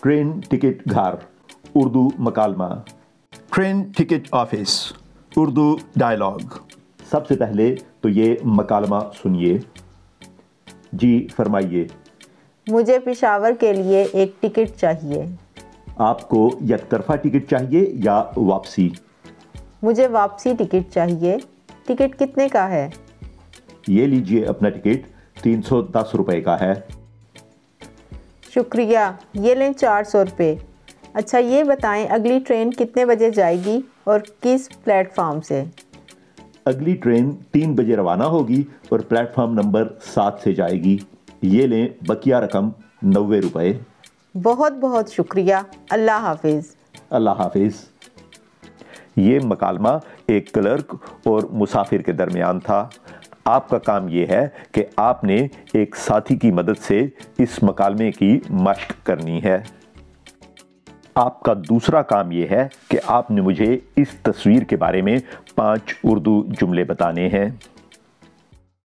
Train ticket घर उर्दू मकालमा। Train ticket office Urdu dialogue. सबसे पहले तो ये मकालमा सुनिए। जी फरमाइए। मुझे पेशावर के लिए एक टिकट चाहिए। आपको यकतरफा टिकट चाहिए या वापसी? मुझे वापसी टिकट चाहिए। टिकट कितने का है? ये लीजिए अपना टिकट, 310 रुपए का है। शुक्रिया, ये लें 400 रुपये। अच्छा ये बताएं अगली ट्रेन कितने बजे जाएगी और किस प्लेटफार्म से? अगली ट्रेन 3 बजे रवाना होगी और प्लेटफार्म नंबर 7 से जाएगी। ये लें बकिया रकम 90 रुपए। बहुत बहुत शुक्रिया। अल्लाह हाफिज़। अल्लाह हाफिज़। ये मकालमा एक क्लर्क और मुसाफिर के दरमियान था। आपका काम ये है कि आपने एक साथी की मदद से इस मकालमे की मश्क करनी है। आपका दूसरा काम ये है कि आपने मुझे इस तस्वीर के बारे में 5 उर्दू जुमले बताने हैं।